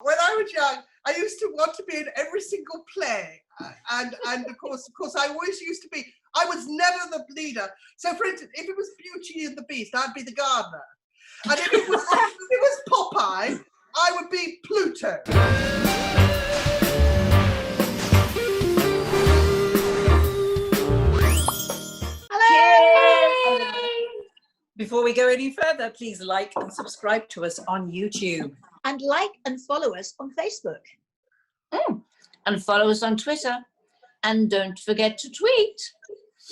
When I was young, I used to want to be in every single play. And of course, I always used to be, I was never the leader. So for instance, if it was Beauty and the Beast, I'd be the gardener. And if it was Popeye, I would be Pluto. Before we go any further, please like and subscribe to us on YouTube. And like and follow us on Facebook. And follow us on Twitter. And don't forget to tweet.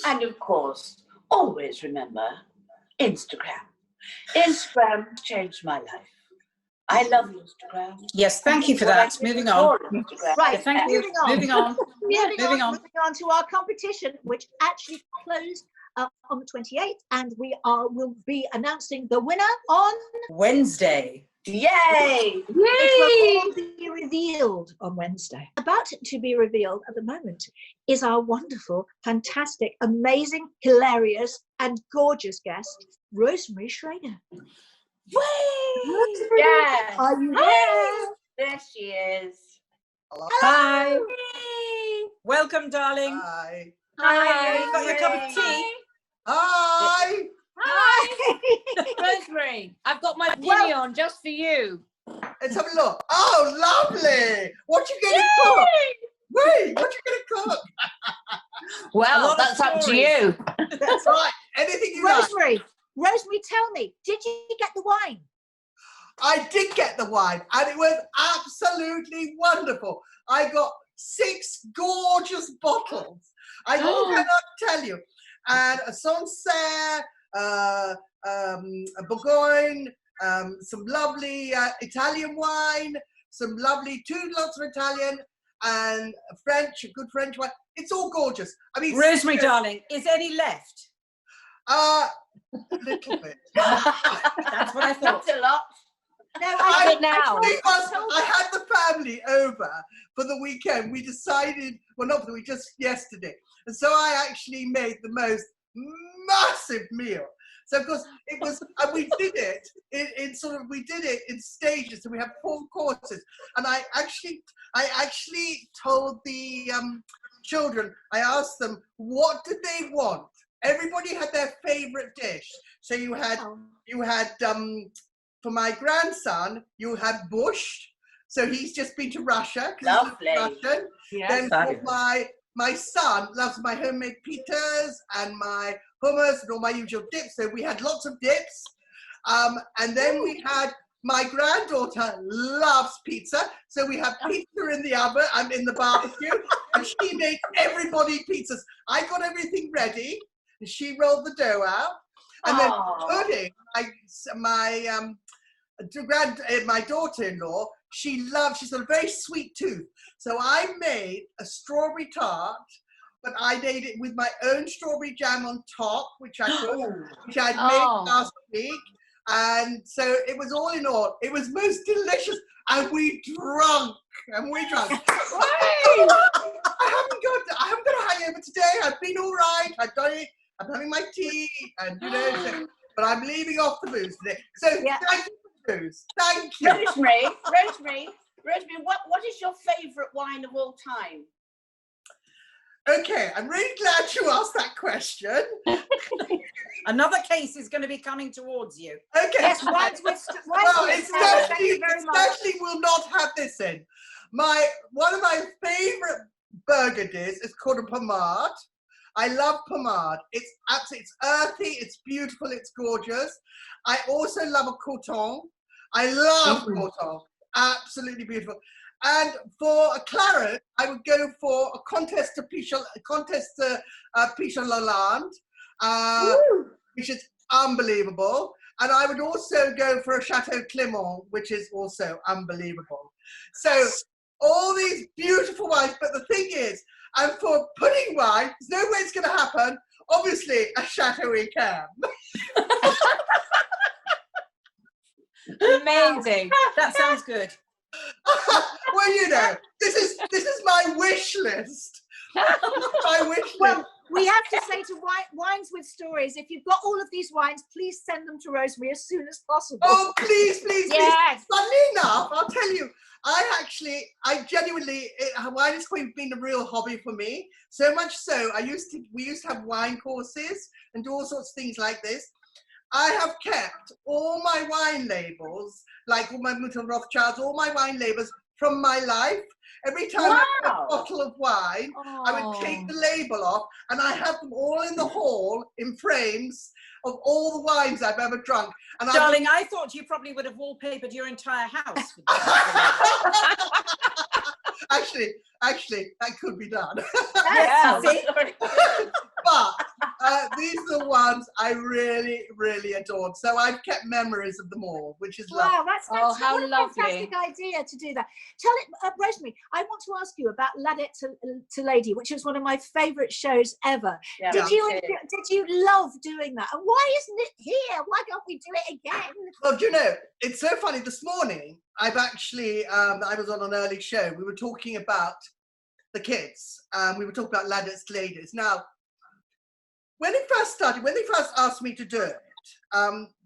And of course, always remember Instagram. Instagram changed my life. I love Instagram. Yes, thank you for that. Moving on. Right, thank you. Moving on. Moving on to our competition, which actually closed on the 28th, and we will be announcing the winner on Wednesday. Yay! It will all be revealed on Wednesday. About to be revealed at the moment is our wonderful, fantastic, amazing, hilarious, and gorgeous guest, Rosemary Shrager. Rosemary, yes. Are you there? There she is. Hello. Hi. Hey. Welcome, darling. Hi. Hi. Got your cup of tea? Hi. Hi. Rosemary, I've got my pinny on just for you. Let's have a look. Oh, lovely. What you going to cook? Wait, what you going to cook? Well, that's up to you. That's right. Anything you like. Rosemary, tell me, did you get the wine? I did get the wine, and it was absolutely wonderful. I got 6 gorgeous bottles. I cannot tell you. And a Sancerre, a Bourgogne, some lovely Italian wine, some lovely 2 lots of Italian, and French, a good French wine. It's all gorgeous. I mean, Rosemary, darling, is any left? A little bit. That's what I thought. That's a lot. No, I had the family over for the weekend. We decided, well, not for the week, just yesterday. And so I actually made the most massive meal. So of course it was, and we did it we did it in stages. So we have 4 courses. And I actually told the children, I asked them, what did they want? Everybody had their favorite dish. So you had for my grandson, you had borscht. So he's just been to Russia. Lovely. Russian. Yes, then for my son loves my homemade pitas and my hummus and all my usual dips. So we had lots of dips. And then we had, my granddaughter loves pizza. So we had pizza in the oven, in the barbecue. And she made everybody pizzas. I got everything ready. And she rolled the dough out. And then pudding, my daughter-in-law, she's got a very sweet tooth. So I made a strawberry tart, but I made it with my own strawberry jam on top, which I'd made last week. And so it was all in all, it was most delicious. And we drunk. I haven't got a hangover today. I've been all right. I've done it. I'm having my tea, and but I'm leaving off the booze today. So thank you for the booze. Thank you. Rosemary, what is your favourite wine of all time? Okay, I'm really glad you asked that question. Another case is going to be coming towards you. Okay. Yes, it especially will not have this in. One of my favourite burgundies is called a pommade. I love pommade. It's earthy, it's beautiful, it's gorgeous. I also love a coton. I love coton. Absolutely beautiful. And for a claret, I would go for a Comtesse de Pichon Lalande, which is unbelievable. And I would also go for a Chateau Clément, which is also unbelievable. So all these beautiful wines, but the thing is, and for pudding wine, there's no way it's going to happen. Obviously, a Chateau Yquem. Amazing. That sounds good. Well, this is my wish list. My wish list. Well, We have to say to Wines with Stories, if you've got all of these wines, please send them to Rosemary as soon as possible. Oh, please, please, Yes. please. Funnily enough, I'll tell you, I genuinely, wine has been a real hobby for me. So much so, we used to have wine courses and do all sorts of things like this. I have kept all my wine labels, like all my Mutter Rothschilds, all my wine labels from my life. Every time I had a bottle of wine, I would take the label off, and I have them all in the hall in frames of all the wines I've ever drunk. And Darling, I thought you probably would have wallpapered your entire house. Actually, that could be done. Yeah. But these are the ones I really, really adored. So I've kept memories of them all, which is lovely. Wow, that's fantastic. how What a lovely. fantastic idea to do that. Tell it, Rosemary, I want to ask you about Ladette to Lady, which is one of my favourite shows ever. Yeah, Did me too. you love doing that? And why isn't it here? Why can't we do it again? Well, do you know, it's so funny. This morning, I've actually, I was on an early show. We were talking about the kids. We were talking about Ladette to Ladies. Now, when they first asked me to do it,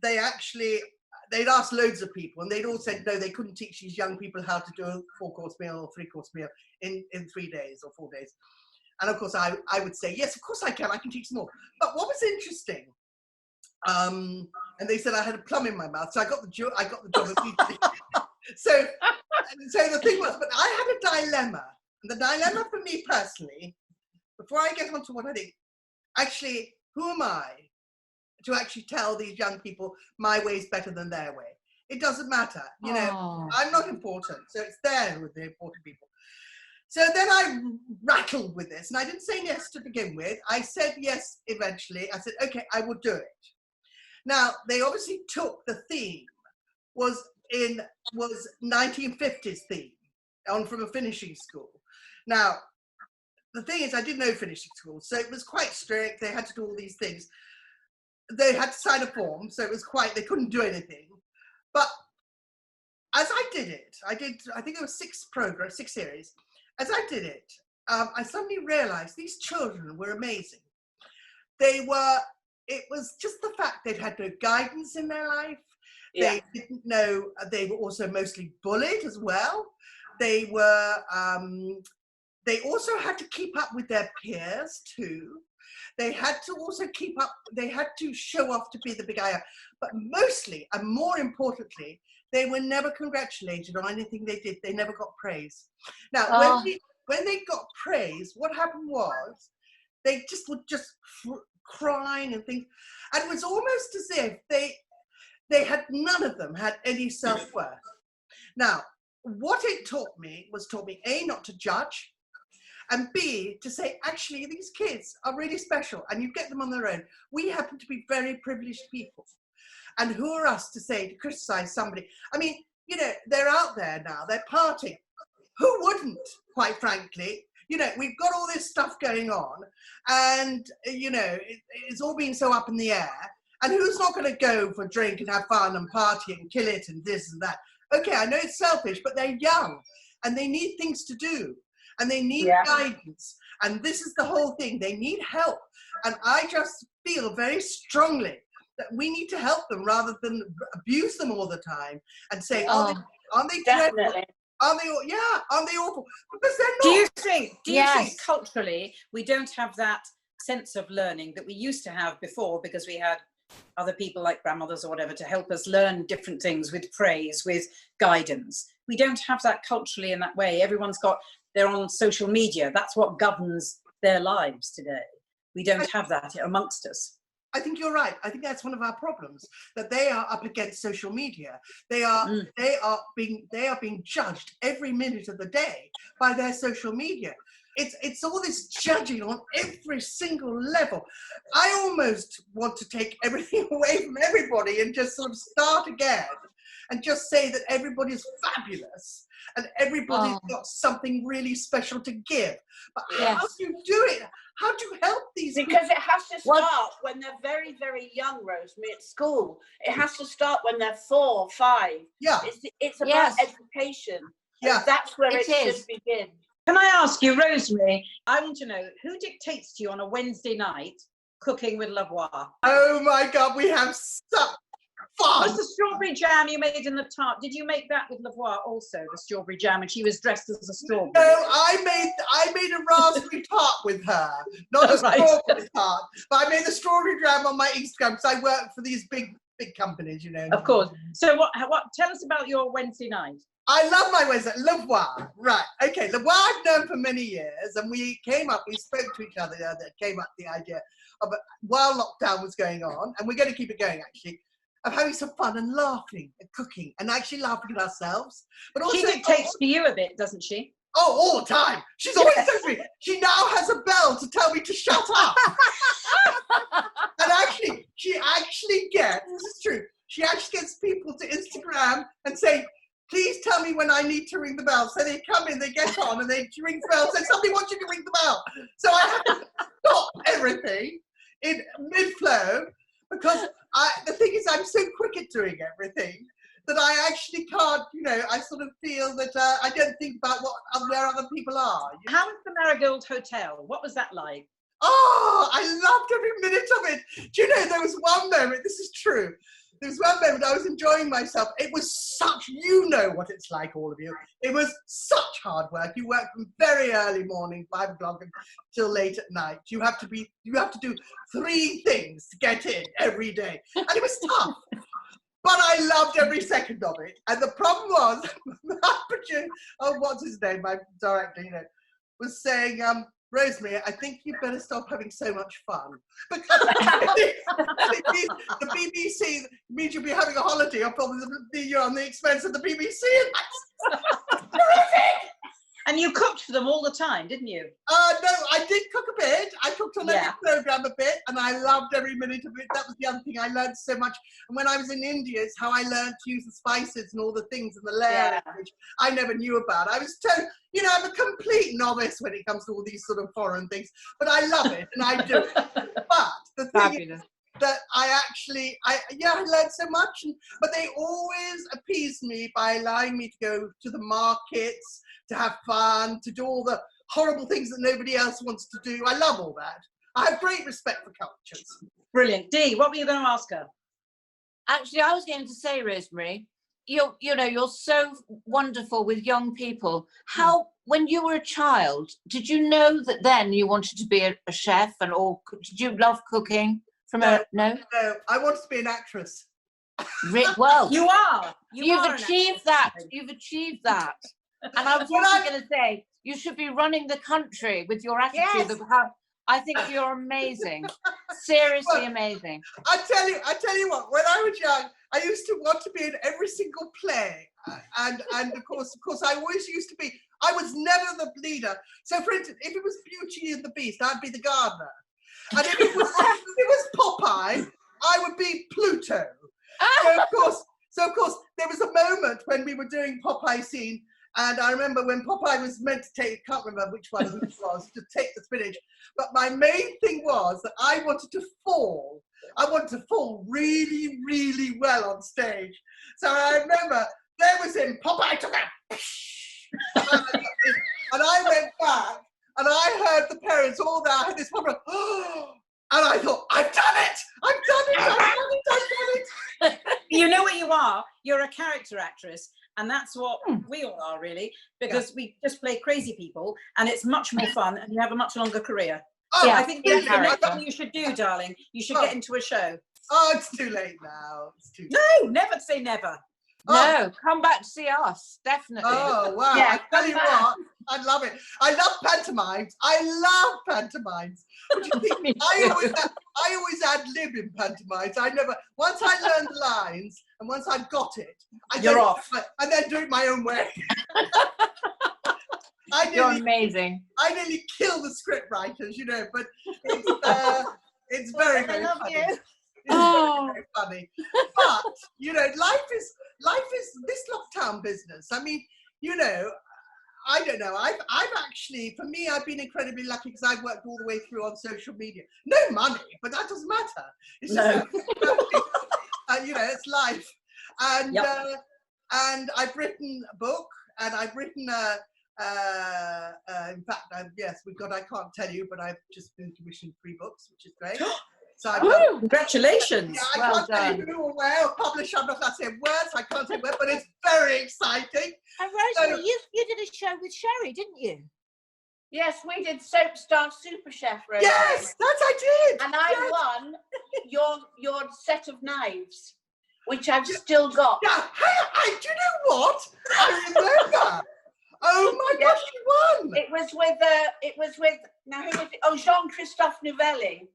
they'd asked loads of people, and they'd all said no, they couldn't teach these young people how to do a 4-course meal or 3-course meal in 3 days or 4 days. And of course, I would say, yes, of course I can teach them all. But what was interesting, and they said I had a plum in my mouth, so I got the job immediately. so the thing was, but I had a dilemma, and the dilemma for me personally, before I get on to what I think, actually, who am I to actually tell these young people my way is better than their way? It doesn't matter, you know. I'm not important, so it's there who are the important people. So then I rattled with this, and I didn't say yes to begin with. I said yes eventually. I said, okay, I will do it. Now, they obviously took the theme, was 1950s theme, on from a finishing school. Now, the thing is, I didn't know finishing school, so it was quite strict. They had to do all these things. They had to sign a form, so it was they couldn't do anything. But as I did it, I think there were 6 series. As I did it, I suddenly realized these children were amazing. It was just the fact they'd had no guidance in their life. Yeah. They didn't know, they were also mostly bullied as well. They also had to keep up with their peers too. They had to also keep up, they had to show off to be the big guy. But mostly, and more importantly, they were never congratulated on anything they did. They never got praise. Now, when they got praise, what happened was they just would crying and things. And it was almost as if none of them had any self-worth. Now, what it taught me A, not to judge, and B, to say, actually, these kids are really special and you get them on their own. We happen to be very privileged people. And who are us to criticize somebody? I mean, you know, they're out there now, they're partying. Who wouldn't, quite frankly? You know, we've got all this stuff going on and, you know, it's all being so up in the air. And who's not going to go for a drink and have fun and party and kill it and this and that? Okay, I know it's selfish, but they're young and they need things to do and they need guidance. And this is the whole thing. They need help. And I just feel very strongly that we need to help them rather than abuse them all the time and say, aren't they dreadful? Aren't they awful? Because they're not. Do you think culturally we don't have that sense of learning that we used to have before because we had other people like grandmothers or whatever to help us learn different things with praise, with guidance? We don't have that culturally in that way. They're on social media. That's what governs their lives today. We don't have that amongst us. I think you're right. I think that's one of our problems, that they are up against social media. They are being judged every minute of the day by their social media. It's all this judging on every single level. I almost want to take everything away from everybody and just sort of start again and just say that everybody's fabulous and everybody's got something really special to give. But how do you do it? How do you help these people? Because it has to start when they're very, very young, Rosemary, at school. It has to start when they're 4, 5. Yeah. It's about education. Yeah. And that's where it should begin. Can I ask you, Rosemary, I want to know, who dictates to you on a Wednesday night cooking with Lavoie? Oh my God, we have such fun. Was the strawberry jam you made in the tart, did you make that with Lavoie also, the strawberry jam, and she was dressed as a strawberry? No, I made a raspberry tart with her, not a strawberry tart. But I made the strawberry jam on my Instagram because I work for these big companies, you know. Of course. So what? Tell us about your Wednesday night. I love my Wednesday. Lavoie, right? Okay, Lavoie I've known for many years, and we spoke to each other the other day, came up with the idea of while lockdown was going on, and we're going to keep it going actually, of having some fun and laughing and cooking and actually laughing at ourselves. But also, she dictates to you a bit, doesn't she? Oh, all the time. She's always telling me. She now has a bell to tell me to shut up. And actually, she actually gets, this is true, she actually gets people to Instagram and say, please tell me when I need to ring the bell. So they come in, they get on, and she rings the bell, and say, somebody wants you to ring the bell. So I have to stop everything in mid-flow, because the thing is, I'm so quick at doing everything that I actually can't, you know, I sort of feel that I don't think about where other people are. How was the Marigold Hotel? What was that like? Oh, I loved every minute of it. Do you know, there was one moment, this is true, there was one moment I was enjoying myself. It was such, you know what it's like, all of you. It was such hard work. You work from very early morning, 5 o'clock, until late at night. You have to do 3 things to get in every day. And it was tough. But I loved every second of it. And the problem was, what's his name, my director, you know, was saying, Rosemary, I think you better stop having so much fun. Because the BBC means you'll be having a holiday, or probably you're on the expense of the BBC. And that's terrific! And you cooked for them all the time, didn't you? No, I did cook a bit. I cooked on every programme a bit, and I loved every minute of it. That was the other thing I learned so much. And when I was in India, it's how I learned to use the spices and all the things and the layers, which I never knew about. I was you know, I'm a complete novice when it comes to all these sort of foreign things, but I love it and I do it. But the thing is that I learned so much, but they always appeased me by allowing me to go to the markets, to have fun, to do all the horrible things that nobody else wants to do. I love all that. I have great respect for cultures. Brilliant. Dee, what were you going to ask her? Actually, I was going to say, Rosemary, you're so wonderful with young people. How, when you were a child, did you know that then you wanted to be a chef, or did you love cooking? No, I wanted to be an actress. Well, you are. You've achieved that. You've achieved that. And I was also going to say, you should be running the country with your attitude of how. I think you're amazing. Seriously amazing. I tell you what, when I was young, I used to want to be in every single play. And of course, I always used to be, I was never the leader. So for instance, if it was Beauty and the Beast, I'd be the gardener. And if it was Popeye, I would be Pluto. So of course, there was a moment when we were doing Popeye scene, and I remember when Popeye was meant to take, I can't remember which one it was, to take the spinach. But my main thing was that I wanted to fall. I wanted to fall really, really well on stage. So I remember there was him, Popeye took a and I went back, and I heard the parents all there. I had this Popeye, and I thought, I've done it! I've done it! I've done it! I've done it! You know what you are? You're a character actress. And that's what we all are, really, because we just play crazy people, and it's much more fun, and you have a much longer career. I think that's what you should do, darling. You should get into a show. Oh, it's too late now. It's too late. No, never say never. No, come back to see us, definitely. Oh, wow. I tell you what, I love it. I love pantomimes. I love pantomimes. What do you think? I always ad-lib in pantomimes. Once I learned the lines, and once I've got it, You're off. And then do it my own way. You're amazing. I nearly kill the script writers, you know, but it's very, very funny. It's very funny. But, you know, life is this lockdown business. I mean, you know, I don't know. I've actually, for me, I've been incredibly lucky because I've worked all the way through on social media. No money, but that doesn't matter. It's just, you know, it's life. And and I've written a book, and I've written In fact, yes, we've got, I can't tell you, but I've just been commissioned 3 books, which is great. So I've Oh, congratulations. yeah, I Well can't tell you done. who or where, or publisher, I'm not allowed to say words, I can't say where, but it's very exciting. And Rosemary, you did a show with Sherrie, didn't you? Yes, we did Soap Star Super Chef, Rosemary. Yes, that I did. And I won your set of knives, which I've still got. Yeah, hey, do you know what? I remember. Oh my gosh, you won. It was with now who was it? Oh, Jean-Christophe Nouvelli.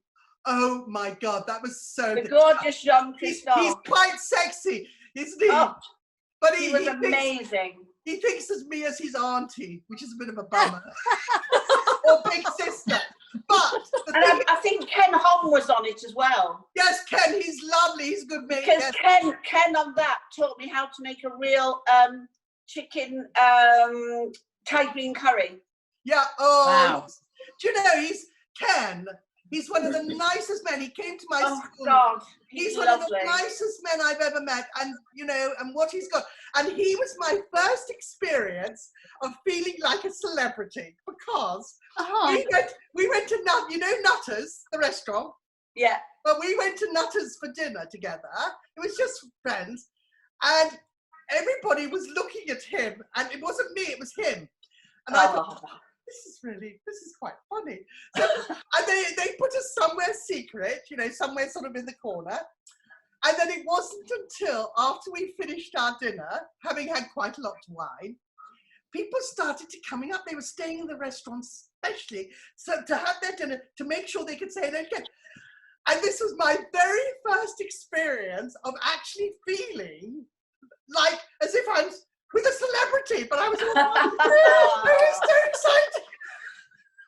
Oh my God, that was so The good. gorgeous He's Jean-Christophe. quite sexy, isn't he? Oh, But he was amazing. He thinks of me as his auntie, which is a bit of a bummer. Or big sister. But I think Ken Hom was on it as well. yes, Ken, he's lovely. He's a good mate. Because Yes. Ken on that taught me how to make a real chicken Thai green curry. Yeah. Oh, Wow. do you know Ken? He's one of the nicest men. He came to my Oh school. God, He's lovely. one of the nicest men I've ever met, and and what he's got. And he was my first experience of feeling like a celebrity because we went to Nutters, the restaurant. Yeah. But we went to Nutters for dinner together. It was just friends, and everybody was looking at him, and it wasn't me, it was him. And I thought, this is quite funny. So, and they put us somewhere secret, somewhere sort of in the corner. And then it wasn't until after we finished our dinner, having had quite a lot of wine, people started coming up. They were staying in the restaurant especially so to have their dinner, to make sure they could say it again. And this was my very first experience of actually feeling like as if I'm with a celebrity, but I was so excited.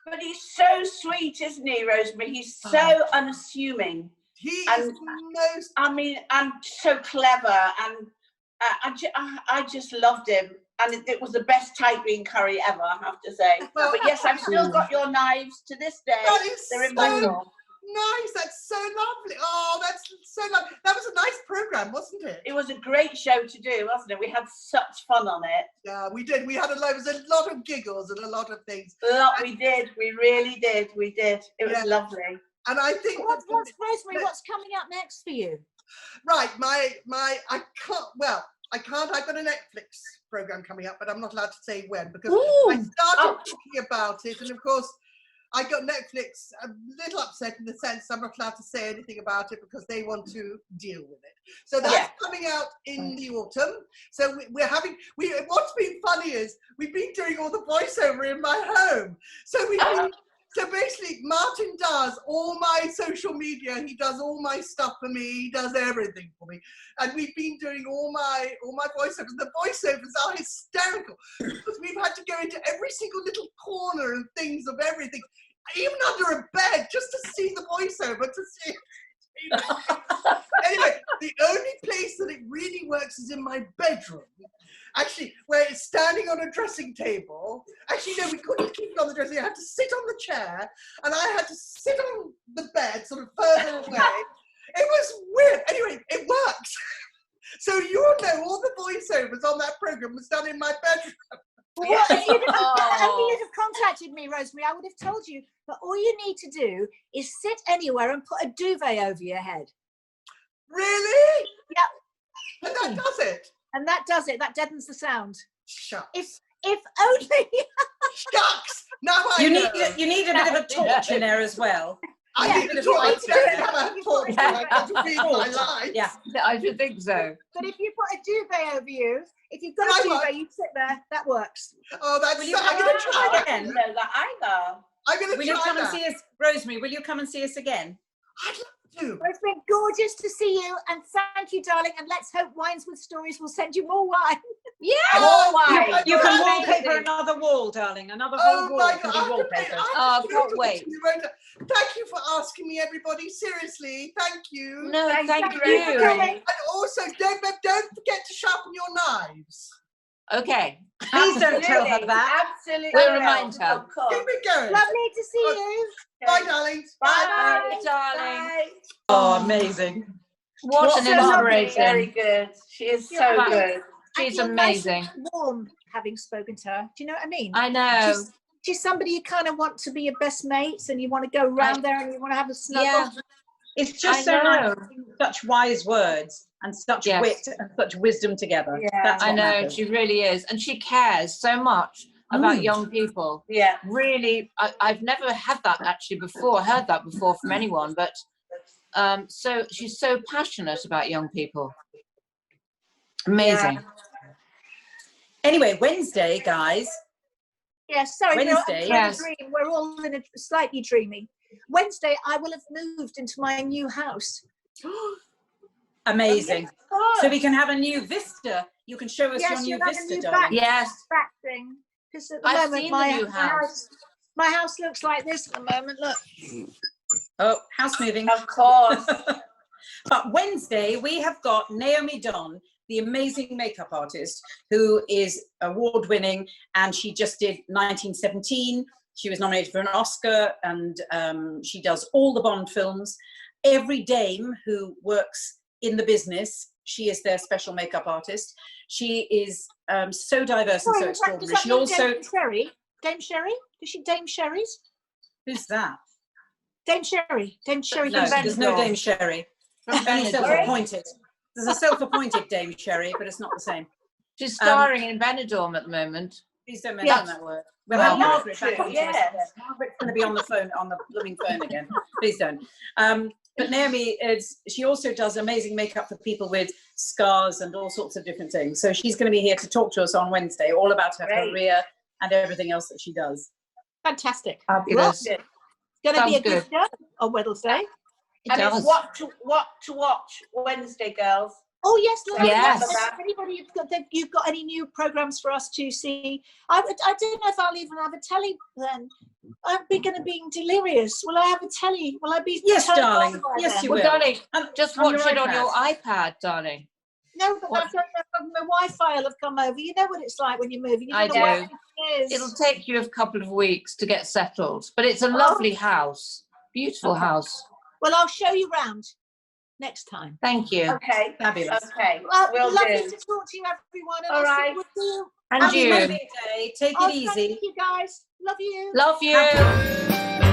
But he's so sweet, isn't he, Rosemary? He's so unassuming. He is the most. I mean, and so clever, and I just loved him. And it was the best Thai green curry ever, I have to say. But yes, I've still got your knives to this day. That is They're in my drawer. Nice, that's so lovely. Oh, that's so lovely. That was a nice program, wasn't it? It was a great show to do, wasn't it? We had such fun on it. Yeah, we did. We had there was a lot of giggles and a lot of things. We did. We really did. We did. It was lovely. And I think What's Rosemary? What's coming up next for you? right, I can't. I've got a Netflix program coming up, but I'm not allowed to say when because I started talking about it, and of course. I got Netflix a little upset in the sense I'm not allowed to say anything about it because they want to deal with it. So that's coming out in the autumn. So what's been funny is we've been doing all the voiceover in my home. So basically Martin does all my social media, he does all my stuff for me, he does everything for me. And we've been doing all my voiceovers. The voiceovers are hysterical because we've had to go into every single little corner and things of everything, even under a bed, just to see the voiceover, to see Anyway, the only place that it really works is in my bedroom. Actually, where it's standing on a dressing table. Actually, no, we couldn't keep it on the dressing table. I had to sit on the chair, and I had to sit on the bed, sort of further away. It was weird. Anyway, it works. So you'll know all the voiceovers on that program was done in my bedroom. Well, if you'd have contacted me, Rosemary, I would have told you. But all you need to do is sit anywhere and put a duvet over your head. Really? Yep. And that does it? And that does it. That deadens the sound. Shucks. If only. Shucks. Now I know. You need a bit of a torch in there as well. I need a torch. I definitely have a torch. I got to read my life. Yeah, I should think so. But if you put a duvet over you, if you've got a duvet, you sit there. That works. Oh, that's. Will you I'm come going and to try try again? I didn't know that either. I'm going to Will you try come and that. see us, Rosemary? Will you come and see us again? I'd love to. Well, it's been gorgeous to see you, and thank you, darling. And let's hope Wines with Stories will send you more wine. Yeah. Oh, wine. You can Amazing. wallpaper another wall, darling. Another whole Oh wall my can God. be wallpapered. Oh, I can't wait. Thank you for asking me, everybody. Seriously, thank you. No, thank you for you. coming. And also, don't forget to sharpen your knives. Okay. Please don't tell her that. Absolutely. We'll remind her. Of course. Keep it going. Lovely to see you. Bye, darlings. Bye. Bye, darling. Bye. Oh, amazing. What an So lovely, inspiration. Very good. She is so Yeah. good. She's And you're nice amazing. and warm. having spoken to her. Do you know what I mean? I know. She's somebody you kind of want to be your best mates, and you want to go round there and you want to have a snuggle. Yeah. It's just I so nice know. having such wise words and such Yes. wit and such wisdom together. Yeah. That's I what know, matters. she really is. And she cares so much about young people. Yeah. Really, I've never had that actually before, heard that before from anyone, but so she's so passionate about young people. Amazing. Yeah. Anyway, Wednesday, guys. Yes, sorry, Wednesday, yes. we're all in a slightly dreamy. Wednesday, I will have moved into my new house. Amazing. So we can have a new vista. You can show us your new you'll have a vista, new darling. Yes. back thing. Because at the I've moment, seen the new house. my house looks like this at the moment. Look. Oh, house moving. Of course. But Wednesday, we have got Naomi Don, the amazing makeup artist, who is award-winning, and she just did 1917. She was nominated for an Oscar, and she does all the Bond films. Every dame who works in the business, she is their special makeup artist. She is so diverse and so extraordinary. She also... Dame Sherrie? Is she Dame Sherry's? Who's that? Dame Sherrie. Dame Sherrie. No, there's no Dame Sherrie. Only Benidorm. self-appointed. There's a self-appointed Dame Sherrie, but it's not the same. She's starring in Benidorm at the moment. Please don't mention that word. We'll I'd have love Margaret to, back onto us. yes. Margaret's going to be on the phone, on the blooming phone again. Please don't. But Naomi she also does amazing makeup for people with scars and all sorts of different things. So she's going to be here to talk to us on Wednesday, all about her career and everything else that she does. Fantastic. Fabulous. It's going to be a Sounds good show on Wednesday. And does. it's what to watch Wednesday, girls. Oh yes, Yes. If anybody you've got any new programs for us to see? I don't know if I'll even have a telly then. I'm going to be delirious. Will I have a telly? Will I be? Yes, turned darling. on by Yes, then? you Well, will. darling, just on watch your it on iPad. your iPad, darling. No, but I don't know if my Wi-Fi will have come over. You know what it's like when you're moving. You I don't know where do. everything is. It'll take you a couple of weeks to get settled, but it's a lovely house. Beautiful house. Well, I'll show you round next time. Thank you. Okay. Fabulous. Okay. Well, Will lovely do. to talk to you, everyone. And All I'll see right. you soon. And Have a you. lovely day. Take it easy. Thank you, guys. Love you. Love you.